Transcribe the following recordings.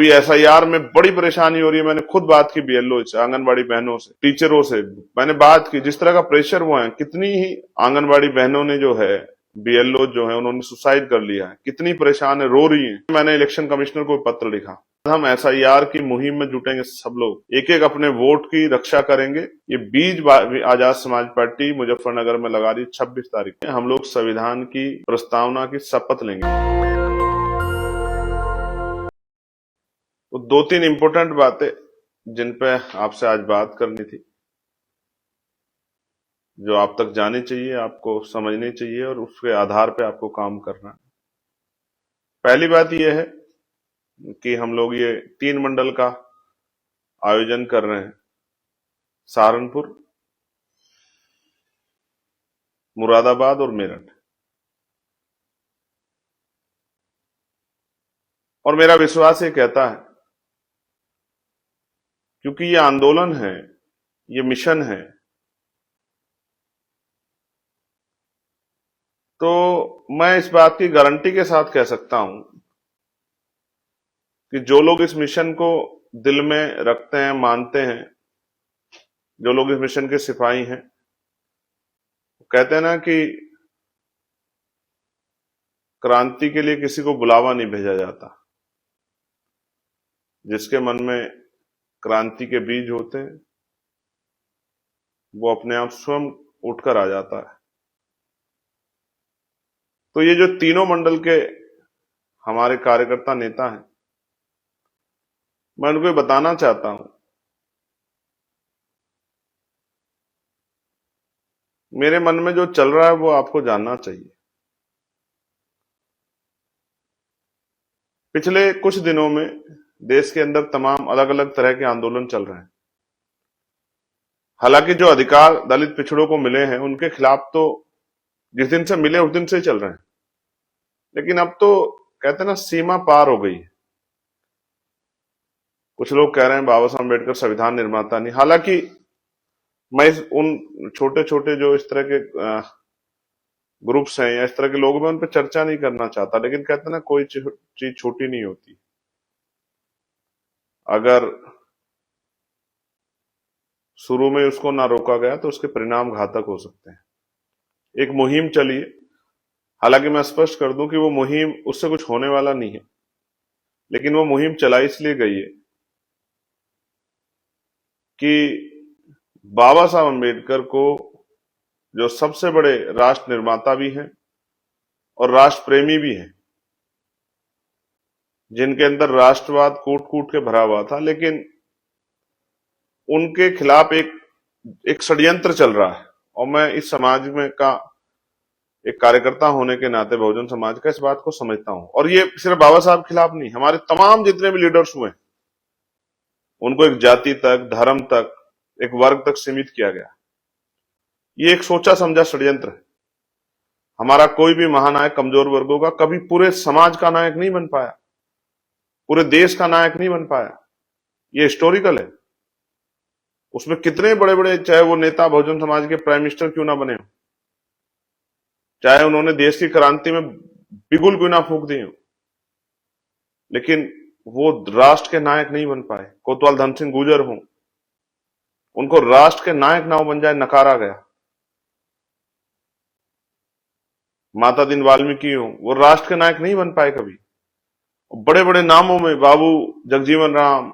अभी एसआईआर में बड़ी परेशानी हो रही है। मैंने खुद बात की बीएलओ से, आंगनबाड़ी बहनों से, टीचरों से मैंने बात की। जिस तरह का प्रेशर वो है, कितनी ही आंगनबाड़ी बहनों ने जो है, बीएलओ जो है, उन्होंने सुसाइड कर लिया है, कितनी परेशान है, रो रही है। मैंने इलेक्शन कमिश्नर को पत्र लिखा। हम एसआईआर की मुहिम में जुटेंगे, सब लोग एक एक अपने वोट की रक्षा करेंगे। ये बीज आजाद समाज पार्टी मुजफ्फरनगर में लगा रही 26 तारीख हम लोग संविधान की प्रस्तावना की शपथ लेंगे। तो दो तीन इंपॉर्टेंट बातें जिन पे आपसे आज बात करनी थी, जो आप तक जानी चाहिए, आपको समझनी चाहिए और उसके आधार पे आपको काम करना है। पहली बात यह है कि हम लोग ये 3 मंडल का आयोजन कर रहे हैं। सहारनपुर, मुरादाबाद और मेरठ। और मेरा विश्वास ये कहता है, क्योंकि ये आंदोलन है, ये मिशन है, तो मैं इस बात की गारंटी के साथ कह सकता हूं कि जो लोग इस मिशन को दिल में रखते हैं, मानते हैं, जो लोग इस मिशन के सिपाही हैं, कहते हैं ना कि क्रांति के लिए किसी को बुलावा नहीं भेजा जाता। जिसके मन में क्रांति के बीज होते हैं, वो अपने आप स्वयं उठकर आ जाता है। तो ये जो तीनों मंडल के हमारे कार्यकर्ता नेता हैं, मैं उनको बताना चाहता हूं, मेरे मन में जो चल रहा है वो आपको जानना चाहिए। पिछले कुछ दिनों में देश के अंदर तमाम अलग अलग तरह के आंदोलन चल रहे हैं। हालांकि जो अधिकार दलित पिछड़ों को मिले हैं, उनके खिलाफ तो जिस दिन से मिले उस दिन से ही चल रहे हैं। लेकिन अब तो कहते हैं ना, सीमा पार हो गई है। कुछ लोग कह रहे हैं बाबा साहब अम्बेडकर संविधान निर्माता नहीं। हालांकि मैं उन छोटे छोटे जो इस तरह के ग्रुप्स हैं या इस तरह के लोग, मैं उन पर चर्चा नहीं करना चाहता। लेकिन कहते हैं ना, कोई चीज छोटी नहीं होती। अगर शुरू में उसको ना रोका गया तो उसके परिणाम घातक हो सकते हैं। एक मुहिम चली है। हालांकि मैं स्पष्ट कर दूं कि वो मुहिम, उससे कुछ होने वाला नहीं है। लेकिन वो मुहिम चलाई इसलिए गई है कि बाबा साहब अम्बेडकर को, जो सबसे बड़े राष्ट्र निर्माता भी हैं और राष्ट्र प्रेमी भी हैं, जिनके अंदर राष्ट्रवाद कूट कूट के भरा हुआ था, लेकिन उनके खिलाफ एक षड्यंत्र चल रहा है। और मैं इस समाज में का एक कार्यकर्ता होने के नाते, बहुजन समाज का, इस बात को समझता हूं। और ये सिर्फ बाबा साहब के खिलाफ नहीं, हमारे तमाम जितने भी लीडर्स हुए, उनको एक जाति तक, धर्म तक, एक वर्ग तक सीमित किया गया। ये एक सोचा समझा षड्यंत्र है। हमारा कोई भी महानायक कमजोर वर्गों का कभी पूरे समाज का नायक नहीं बन पाया, पूरे देश का नायक नहीं बन पाया। ये हिस्टोरिकल है। उसमें कितने बड़े बड़े, चाहे वो नेता बहुजन समाज के प्राइम मिनिस्टर क्यों ना बने हो, चाहे उन्होंने देश की क्रांति में बिगुल क्यों ना फूंक दी हो, लेकिन वो राष्ट्र के नायक नहीं बन पाए। कोतवाल धन सिंह गुर्जर हो, उनको राष्ट्र के नायक ना बन जाए, नकारा गया। माता दीन वाल्मीकि हो, वो राष्ट्र के नायक नहीं बन पाए कभी। बड़े बड़े नामों में बाबू जगजीवन राम,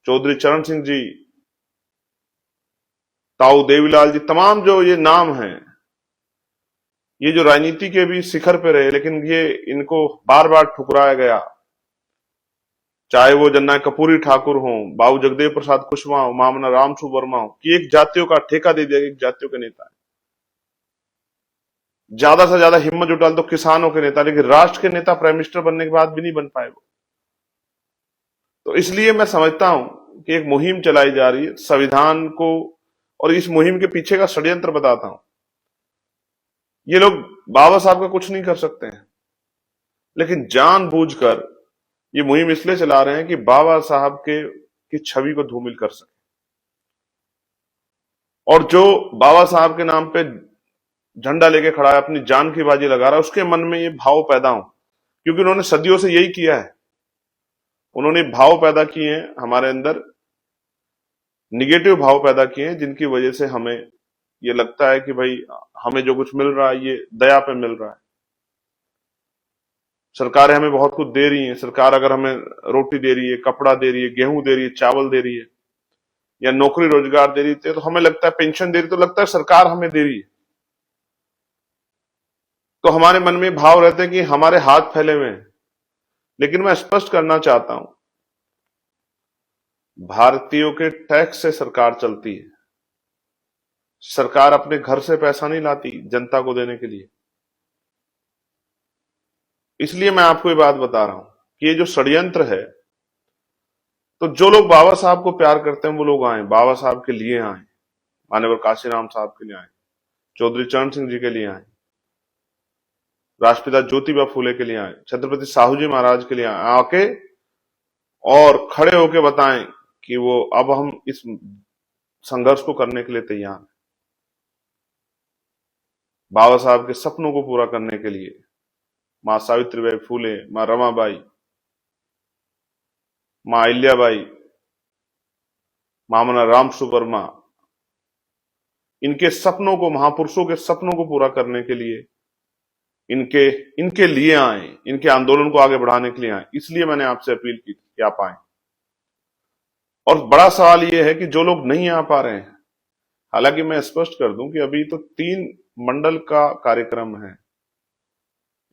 चौधरी चरण सिंह जी, ताऊ देवीलाल जी, तमाम जो ये नाम हैं, ये जो राजनीति के भी शिखर पे रहे, लेकिन ये इनको बार बार ठुकराया गया। चाहे वो जननायक कर्पूरी ठाकुर हो, बाबू जगदेव प्रसाद कुशवाहा हो, मामना रामसु वर्मा हो, कि एक जातियों का ठेका दे दिया, एक जातियों के नेता है। ज्यादा से ज्यादा हिम्मत जुटाल तो किसानों के नेता, लेकिन राष्ट्र के नेता प्राइम मिनिस्टर बनने के बाद भी नहीं बन पाए वो। तो इसलिए मैं समझता हूं कि एक मुहिम चलाई जा रही है संविधान को, और इस मुहिम के पीछे का षड्यंत्र बताता हूं। ये लोग बाबा साहब का कुछ नहीं कर सकते हैं, लेकिन जानबूझकर ये मुहिम इसलिए चला रहे हैं कि बाबा साहब की छवि को धूमिल कर सके। और जो बाबा साहब के नाम पे झंडा लेके खड़ा है, अपनी जान की बाजी लगा रहा है, उसके मन में ये भाव पैदा हो, क्योंकि उन्होंने सदियों से यही किया है। उन्होंने भाव पैदा किए हैं हमारे अंदर, निगेटिव भाव पैदा किए हैं, जिनकी वजह से हमें ये लगता है कि भाई हमें जो कुछ मिल रहा है ये दया पे मिल रहा है। सरकारें हमें बहुत कुछ दे रही हैं, सरकार अगर हमें रोटी दे रही है, कपड़ा दे रही है, गेहूं दे रही है, चावल दे रही है, या नौकरी रोजगार दे रही है, तो हमें लगता है, पेंशन दे रही, तो लगता है सरकार हमें दे रही है। तो हमारे मन में भाव रहते हैं कि हमारे हाथ फैले हुए हैं। लेकिन मैं स्पष्ट करना चाहता हूं, भारतीयों के टैक्स से सरकार चलती है। सरकार अपने घर से पैसा नहीं लाती जनता को देने के लिए। इसलिए मैं आपको ये बात बता रहा हूं कि ये जो षड्यंत्र है, तो जो लोग बाबा साहब को प्यार करते हैं वो लोग आए, बाबा साहब के लिए आए, माननीय काशीराम साहब के लिए आए, चौधरी चरण सिंह जी के लिए आए, राष्ट्रपिता ज्योतिबा फूले के लिए आए, छत्रपति साहू जी महाराज के लिए आए, आके और खड़े होके बताएं कि वो अब हम इस संघर्ष को करने के लिए तैयार हैं, बाबा साहब के सपनों को पूरा करने के लिए। मां सावित्रीबाई फूले, मां रमाबाई, मां अहिल्याबाई, महामना राम सुवर्मा, इनके सपनों को, महापुरुषों के सपनों को पूरा करने के लिए इनके इनके लिए आए, इनके आंदोलन को आगे बढ़ाने के लिए आए। इसलिए मैंने आपसे अपील की कि आप आए। और बड़ा सवाल यह है कि जो लोग नहीं आ पा रहे हैं, हालांकि मैं स्पष्ट कर दूं कि अभी तो 3 मंडल का कार्यक्रम है।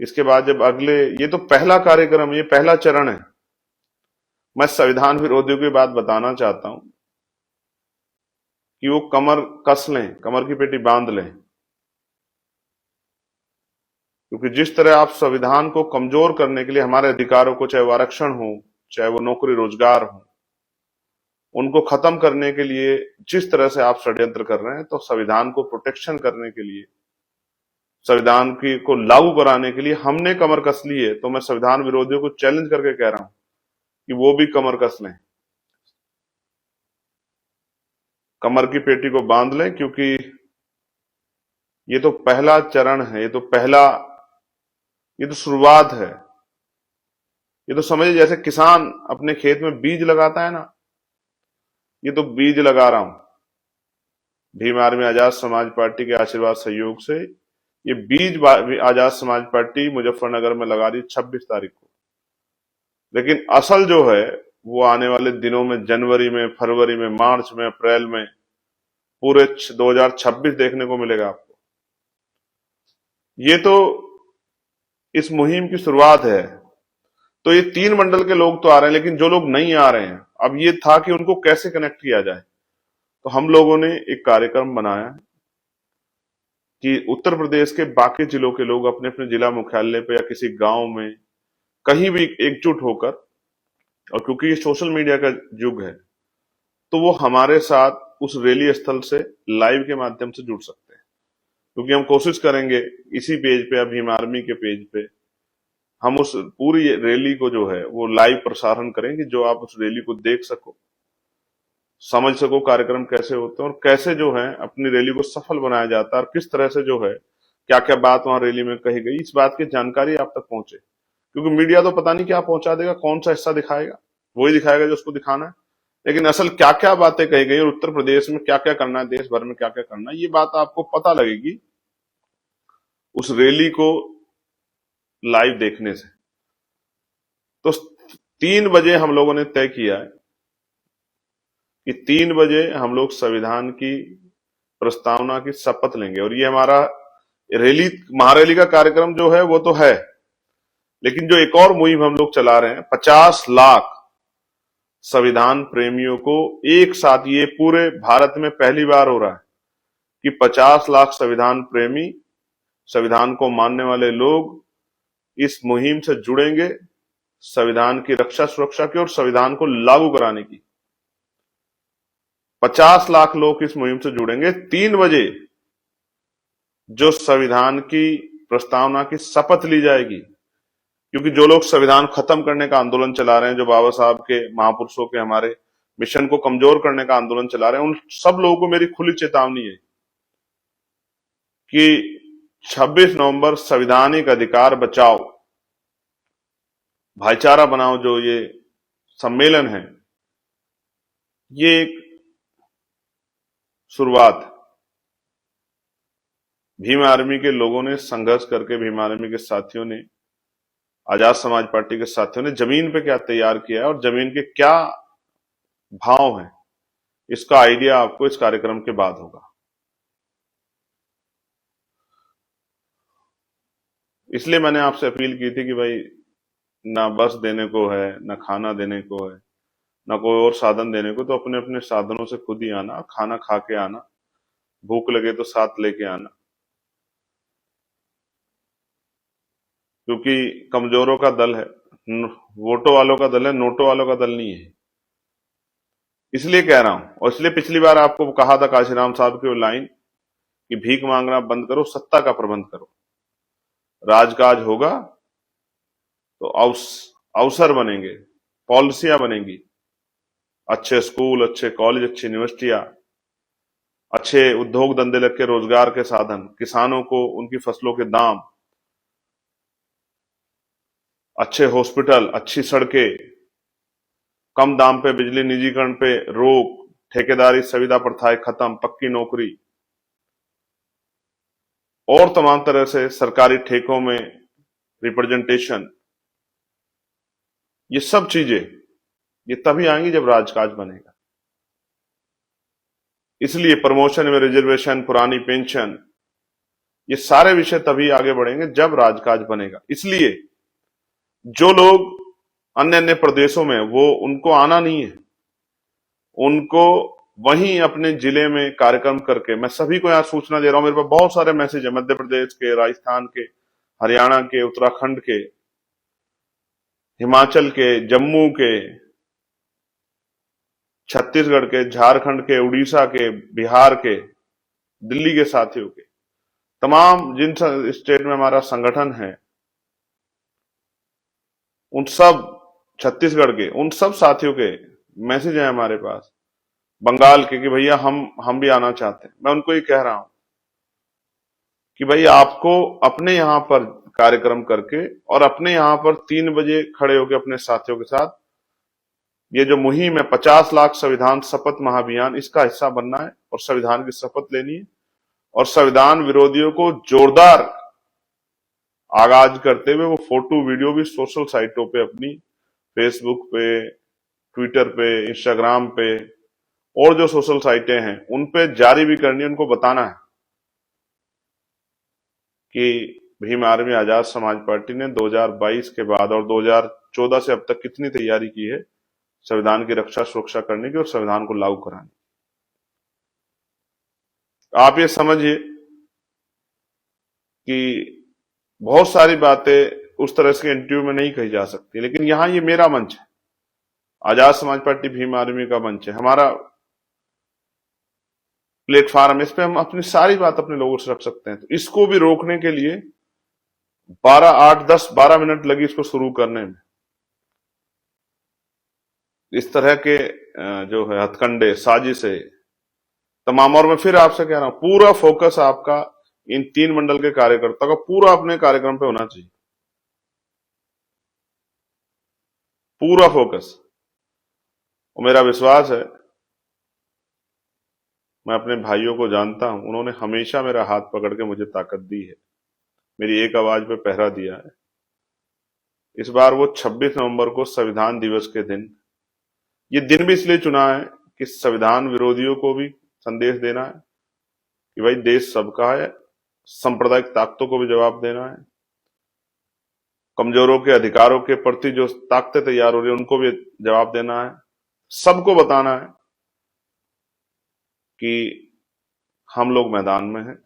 इसके बाद जब अगले, ये तो पहला कार्यक्रम, ये पहला चरण है। मैं संविधान विरोधियों की बात बताना चाहता हूं कि वो कमर कस लें, कमर की पेटी बांध लें, क्योंकि जिस तरह आप संविधान को कमजोर करने के लिए, हमारे अधिकारों को, चाहे वो आरक्षण हो, चाहे वो नौकरी रोजगार हो, उनको खत्म करने के लिए जिस तरह से आप षड्यंत्र कर रहे हैं, तो संविधान को प्रोटेक्शन करने के लिए, संविधान की को लागू कराने के लिए हमने कमर कस ली है। तो मैं संविधान विरोधियों को चैलेंज करके कह रहा हूं कि वो भी कमर कस लें, कमर की पेटी को बांध लें, क्योंकि ये तो पहला चरण है, ये तो शुरुआत है। ये तो समझिए जैसे किसान अपने खेत में बीज लगाता है ना, ये तो बीज लगा रहा हूं। भीम आर्मी आजाद समाज पार्टी के आशीर्वाद सहयोग से ये बीज आजाद समाज पार्टी मुजफ्फरनगर में लगा रही 26 तारीख को। लेकिन असल जो है वो आने वाले दिनों में, जनवरी में, फरवरी में, मार्च में, अप्रैल में, पूरे 2026 देखने को मिलेगा आपको। ये तो इस मुहिम की शुरुआत है। तो ये 3 मंडल के लोग तो आ रहे हैं, लेकिन जो लोग नहीं आ रहे हैं, अब ये था कि उनको कैसे कनेक्ट किया जाए। तो हम लोगों ने एक कार्यक्रम बनाया है कि उत्तर प्रदेश के बाकी जिलों के लोग अपने अपने जिला मुख्यालय पे या किसी गांव में कहीं भी एकजुट होकर, और क्योंकि ये सोशल मीडिया का युग है, तो वो हमारे साथ उस रैली स्थल से लाइव के माध्यम से जुड़ सकते हैं। क्योंकि हम कोशिश करेंगे इसी पेज पे या भीम आर्मी के पेज पे हम उस पूरी रैली को जो है वो लाइव प्रसारण करेंगे, जो आप उस रैली को देख सको, समझ सको कार्यक्रम कैसे होते हैं और कैसे जो है अपनी रैली को सफल बनाया जाता है, और किस तरह से जो है क्या क्या बात वहां रैली में कही गई, इस बात की जानकारी आप तक पहुंचे। क्योंकि मीडिया तो पता नहीं क्या पहुंचा देगा, कौन सा हिस्सा दिखाएगा, वही दिखाएगा जो उसको दिखाना है। लेकिन असल क्या क्या बातें कही गई और उत्तर प्रदेश में क्या क्या करना है, देश भर में क्या क्या करना है, ये बात आपको पता लगेगी उस रैली को लाइव देखने से। तो 3 बजे हम लोगों ने तय किया है कि 3 बजे हम लोग संविधान की प्रस्तावना की शपथ लेंगे। और ये हमारा रैली, महारैली का कार्यक्रम जो है वो तो है, लेकिन जो एक और मुहिम हम लोग चला रहे हैं, 50 लाख संविधान प्रेमियों को एक साथ, ये पूरे भारत में पहली बार हो रहा है कि 50 लाख संविधान प्रेमी, संविधान को मानने वाले लोग इस मुहिम से जुड़ेंगे, संविधान की रक्षा सुरक्षा की और संविधान को लागू कराने की। 50 लाख लोग इस मुहिम से जुड़ेंगे 3 बजे, जो संविधान की प्रस्तावना की शपथ ली जाएगी। क्योंकि जो लोग संविधान खत्म करने का आंदोलन चला रहे हैं, जो बाबा साहब के, महापुरुषों के हमारे मिशन को कमजोर करने का आंदोलन चला रहे हैं, उन सब लोगों को मेरी खुली चेतावनी है कि 26 नवंबर संवैधानिक अधिकार बचाओ, भाईचारा बनाओ, जो ये सम्मेलन है, ये एक शुरुआत भीम आर्मी के लोगों ने संघर्ष करके, भीम आर्मी के साथियों ने, आजाद समाज पार्टी के साथियों ने जमीन पे क्या तैयार किया है और जमीन के क्या भाव हैं, इसका आइडिया आपको इस कार्यक्रम के बाद होगा। इसलिए मैंने आपसे अपील की थी कि भाई ना बस देने को है, ना खाना देने को है, ना कोई और साधन देने को, तो अपने अपने साधनों से खुद ही आना, खाना खा के आना, भूख लगे तो साथ लेके आना, क्योंकि कमजोरों का दल है, वोटों वालों का दल है, नोटों वालों का दल नहीं है। इसलिए कह रहा हूं, और इसलिए पिछली बार आपको कहा था काशीराम साहब की वो लाइन कि भीख मांगना बंद करो, सत्ता का प्रबंध करो, राजकाज होगा तो अवसर बनेंगे, पॉलिसियां बनेंगी, अच्छे स्कूल, अच्छे कॉलेज, अच्छी यूनिवर्सिटियां, अच्छे उद्योग धंधे लग के रोजगार के साधन, किसानों को उनकी फसलों के दाम, अच्छे हॉस्पिटल, अच्छी सड़कें, कम दाम पे बिजली, निजीकरण पे रोक, ठेकेदारी सुविधा प्रथाएं खत्म, पक्की नौकरी और तमाम तरह से सरकारी ठेकों में रिप्रेजेंटेशन, ये सब चीजें ये तभी आएंगी जब राजकाज बनेगा। इसलिए प्रमोशन में रिजर्वेशन, पुरानी पेंशन, ये सारे विषय तभी आगे बढ़ेंगे जब राजकाज बनेगा। इसलिए जो लोग अन्य अन्य प्रदेशों में, वो उनको आना नहीं है, उनको वहीं अपने जिले में कार्यक्रम करके, मैं सभी को यहां सूचना दे रहा हूं, मेरे पास बहुत सारे मैसेज है मध्य प्रदेश के, राजस्थान के, हरियाणा के, उत्तराखंड के, हिमाचल के, जम्मू के, छत्तीसगढ़ के, झारखंड के, उड़ीसा के, बिहार के, दिल्ली के साथियों के, तमाम जिन स्टेट में हमारा संगठन है, उन सब, छत्तीसगढ़ के उन सब साथियों के मैसेज है हमारे पास, बंगाल के, कि भैया हम भी आना चाहते हैं। मैं उनको ये कह रहा हूं कि भाई आपको अपने यहां पर कार्यक्रम करके और अपने यहां पर 3 बजे खड़े होकर अपने साथियों के साथ ये जो मुहिम है 50 लाख संविधान शपथ महाअभियान, इसका हिस्सा बनना है और संविधान की शपथ लेनी है और संविधान विरोधियों को जोरदार आगाज करते हुए वो फोटो वीडियो भी सोशल साइटों पे, अपनी फेसबुक पे, ट्विटर पे, इंस्टाग्राम पे और जो सोशल साइटें हैं उन पे जारी भी करनी है। उनको बताना है कि भीम आर्मी आजाद समाज पार्टी ने 2022 के बाद और 2014 से अब तक कितनी तैयारी की है संविधान की रक्षा सुरक्षा करने की और संविधान को लागू कराने की। आप ये समझिए कि बहुत सारी बातें उस तरह से इंटरव्यू में नहीं कही जा सकती, लेकिन यहां ये मेरा मंच है, आजाद समाज पार्टी भीम आर्मी का मंच है, हमारा प्लेटफॉर्म, इस पे हम अपनी सारी बात अपने लोगों से रख सकते हैं। तो इसको भी रोकने के लिए 12 मिनट लगी इसको शुरू करने में। इस तरह के जो है हथकंडे, साजिशें तमाम, और मैं फिर आपसे कह रहा हूं पूरा फोकस आपका इन 3 मंडल के कार्यकर्ता का पूरा अपने कार्यक्रम पे होना चाहिए, पूरा फोकस। और मेरा विश्वास है, मैं अपने भाइयों को जानता हूं, उन्होंने हमेशा मेरा हाथ पकड़ के मुझे ताकत दी है, मेरी एक आवाज पे पहरा दिया है। इस बार वो 26 नवंबर को संविधान दिवस के दिन, ये दिन भी इसलिए चुना है कि संविधान विरोधियों को भी संदेश देना है कि भाई देश सबका है, सांप्रदायिक ताकतों को भी जवाब देना है, कमजोरों के अधिकारों के प्रति जो ताकतें तैयार हो रही है उनको भी जवाब देना है, सबको बताना है कि हम लोग मैदान में हैं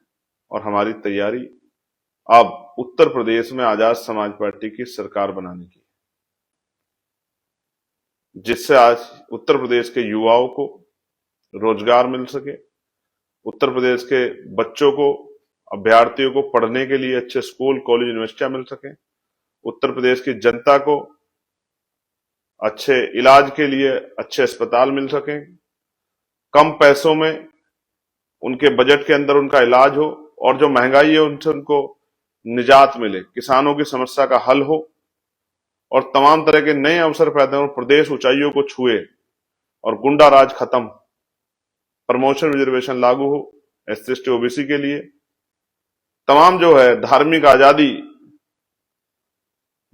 और हमारी तैयारी अब उत्तर प्रदेश में आजाद समाज पार्टी की सरकार बनाने की, जिससे आज उत्तर प्रदेश के युवाओं को रोजगार मिल सके, उत्तर प्रदेश के बच्चों को, अभ्यर्थियों को पढ़ने के लिए अच्छे स्कूल, कॉलेज, यूनिवर्सिटियां मिल सके, उत्तर प्रदेश की जनता को अच्छे इलाज के लिए अच्छे अस्पताल मिल सके, कम पैसों में उनके बजट के अंदर उनका इलाज हो और जो महंगाई है उनसे उनको निजात मिले, किसानों की समस्या का हल हो, और तमाम तरह के नए अवसर पैदा हो, प्रदेश ऊंचाइयों को छुए और गुंडा राज खत्म, प्रमोशन रिजर्वेशन लागू हो एससी एसटी ओबीसी के लिए, तमाम जो है धार्मिक आजादी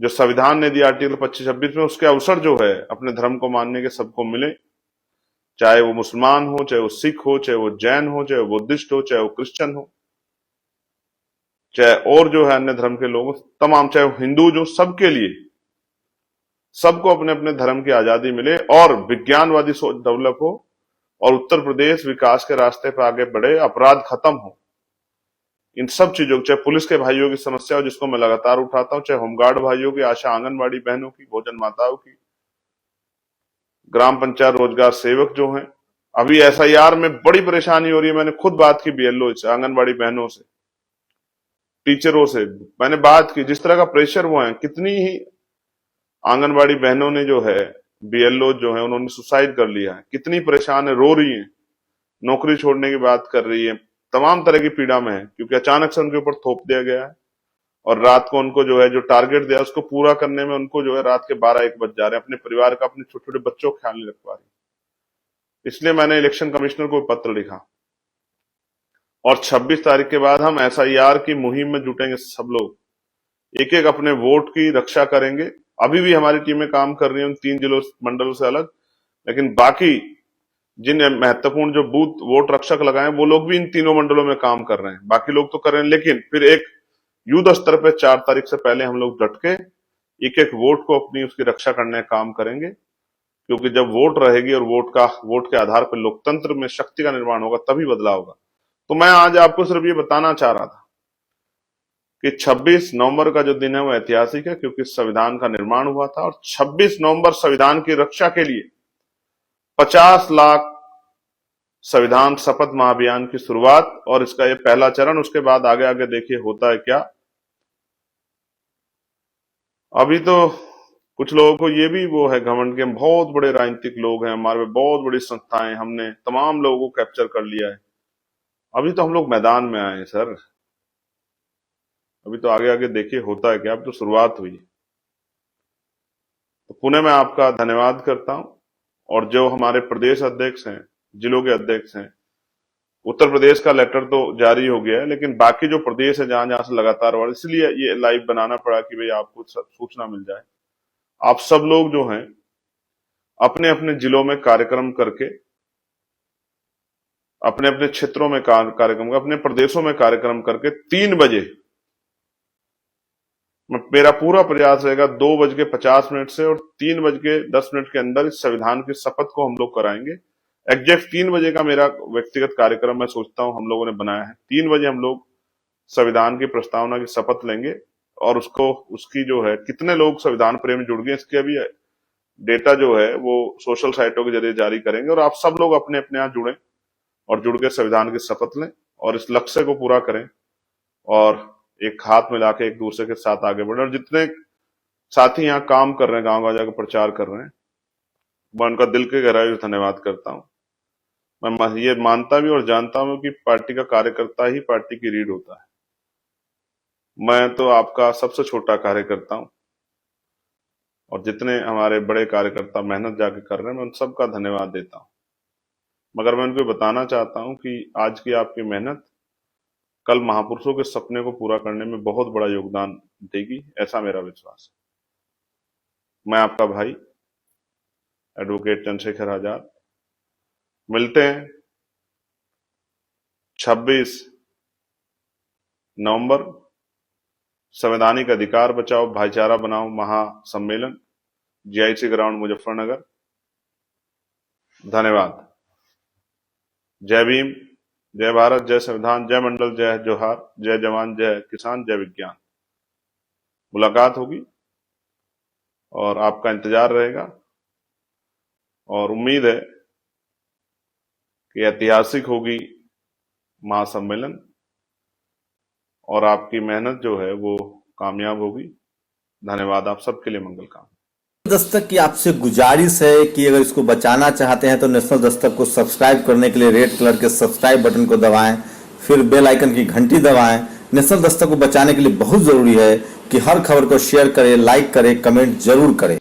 जो संविधान ने दिया आर्टिकल 25-26 में, उसके अवसर जो है अपने धर्म को मानने के सबको मिले, चाहे वो मुसलमान हो, चाहे वो सिख हो, चाहे वो जैन हो, चाहे वो बुद्धिस्ट हो, चाहे वो क्रिश्चियन हो, चाहे और जो है अन्य धर्म के लोग हो, तमाम, चाहे वो हिंदू, जो सबके लिए, सबको अपने अपने धर्म की आजादी मिले और विज्ञानवादी सोच डेवलप हो और उत्तर प्रदेश विकास के रास्ते पर आगे बढ़े, अपराध खत्म हो। इन सब चीजों, चाहे पुलिस के भाइयों की समस्या हो जिसको मैं लगातार उठाता हूं, चाहे होमगार्ड भाइयों की, आशा आंगनबाड़ी बहनों की, भोजन माताओं की, ग्राम पंचायत रोजगार सेवक जो हैं, अभी एसआईआर में बड़ी परेशानी हो रही है। मैंने खुद बात की बीएलओ से, आंगनबाड़ी बहनों से, टीचरों से मैंने बात की, जिस तरह का प्रेशर वो है, कितनी ही आंगनबाड़ी बहनों ने जो है, बीएलओ जो है, उन्होंने सुसाइड कर लिया है, कितनी परेशान है, रो रही है, नौकरी छोड़ने की बात कर रही है, तमाम तरह की पीड़ा में है, क्योंकि अचानक से उनके ऊपर थोप दिया गया है और रात को उनको जो है, जो टारगेट दिया उसको पूरा करने में उनको जो है रात के 12-1 बज जा रहे हैं, अपने परिवार का, अपने छोटे छोटे बच्चों का ख्याल नहीं रख पा रही। इसलिए मैंने इलेक्शन कमिश्नर को पत्र लिखा और 26 तारीख के बाद हम एसआईआर की मुहिम में जुटेंगे। सब लोग एक एक अपने वोट की रक्षा करेंगे। अभी भी हमारी टीमें काम कर रही हैं उन 3 जिलों मंडलों से अलग, लेकिन बाकी जिन महत्वपूर्ण जो बूथ वोट रक्षक लगाए वो लोग भी इन तीनों मंडलों में काम कर रहे हैं, बाकी लोग तो कर रहे हैं, लेकिन फिर एक युद्ध स्तर पे 4 तारीख से पहले हम लोग डट के एक एक वोट को अपनी उसकी रक्षा करने का काम करेंगे, क्योंकि जब वोट रहेगी और वोट के आधार पर लोकतंत्र में शक्ति का निर्माण होगा, तभी बदलाव होगा। तो मैं आज आपको सिर्फ ये बताना चाह रहा था कि 26 नवंबर का जो दिन है वो ऐतिहासिक है, क्योंकि संविधान का निर्माण हुआ था और 26 नवंबर संविधान की रक्षा के लिए 50 लाख संविधान शपथ महाअभियान की शुरुआत, और इसका ये पहला चरण। उसके बाद आगे आगे देखिए होता है क्या। अभी तो कुछ लोगों को ये भी वो है घमंड के, बहुत बड़े राजनीतिक लोग हैं हमारे, बहुत बड़ी संस्थाएं, हमने तमाम लोगों को कैप्चर कर लिया है। अभी तो हम लोग मैदान में आए हैं सर, अभी तो आगे आगे देखिए होता है क्या, अभी तो शुरुआत हुई। तो पुनः मैं आपका धन्यवाद करता हूं। और जो हमारे प्रदेश अध्यक्ष हैं, जिलों के अध्यक्ष हैं, उत्तर प्रदेश का लेटर तो जारी हो गया है, लेकिन बाकी जो प्रदेश है जहां जहां से लगातार हुआ, इसलिए ये लाइव बनाना पड़ा कि भाई आपको सूचना मिल जाए। आप सब लोग जो हैं अपने अपने जिलों में कार्यक्रम करके, अपने अपने क्षेत्रों में कार्यक्रम, अपने प्रदेशों में कार्यक्रम करके 3 बजे, मेरा पूरा प्रयास रहेगा 2:50 से और 3:10 के अंदर इस संविधान की शपथ को हम लोग कराएंगे। एग्जैक्ट 3 बजे का मेरा व्यक्तिगत कार्यक्रम मैं सोचता हूं हम लोगों ने बनाया है। 3 बजे हम लोग संविधान की प्रस्तावना की शपथ लेंगे और उसकी जो है कितने लोग संविधान प्रेमी जुड़ गए, इसके अभी डेटा जो है वो सोशल साइटों के जरिए जारी करेंगे। और आप सब लोग अपने अपने यहाँ जुड़े और जुड़ के संविधान की शपथ लें और इस लक्ष्य को पूरा करें और एक हाथ मिला के एक दूसरे के साथ आगे बढ़े। और जितने साथी यहाँ काम कर रहे हैं, गांव गांव जाकर प्रचार कर रहे हैं, मैं उनका दिल के गहराई से धन्यवाद करता हूँ। मैं ये मानता भी और जानता हूं कि पार्टी का कार्यकर्ता ही पार्टी की रीढ़ होता है। मैं तो आपका सबसे छोटा कार्यकर्ता हूं और जितने हमारे बड़े कार्यकर्ता मेहनत जाके कर रहे हैं, मैं उन सबका धन्यवाद देता हूं। मगर मैं उनको बताना चाहता हूं कि आज की आपकी मेहनत कल महापुरुषों के सपने को पूरा करने में बहुत बड़ा योगदान देगी, ऐसा मेरा विश्वास है। मैं आपका भाई एडवोकेट चंद्रशेखर आजाद। मिलते हैं 26 नवंबर, संवैधानिक अधिकार बचाओ भाईचारा बनाओ महासम्मेलन, जीआईसी ग्राउंड मुजफ्फरनगर। धन्यवाद। जय भीम, जय भारत, जय संविधान, जय मंडल, जय जोहार, जय जवान, जय किसान, जय विज्ञान। मुलाकात होगी और आपका इंतजार रहेगा और उम्मीद है कि ऐतिहासिक होगी महासम्मेलन और आपकी मेहनत जो है वो कामयाब होगी। धन्यवाद। आप सबके लिए मंगल कामना। दस्तक की आपसे गुजारिश है कि अगर इसको बचाना चाहते हैं तो नेशनल दस्तक को सब्सक्राइब करने के लिए रेड कलर के सब्सक्राइब बटन को दबाएं, फिर बेल आइकन की घंटी दबाएं। नेशनल दस्तक को बचाने के लिए बहुत जरूरी है कि हर खबर को शेयर करें, लाइक करें, कमेंट जरूर करें।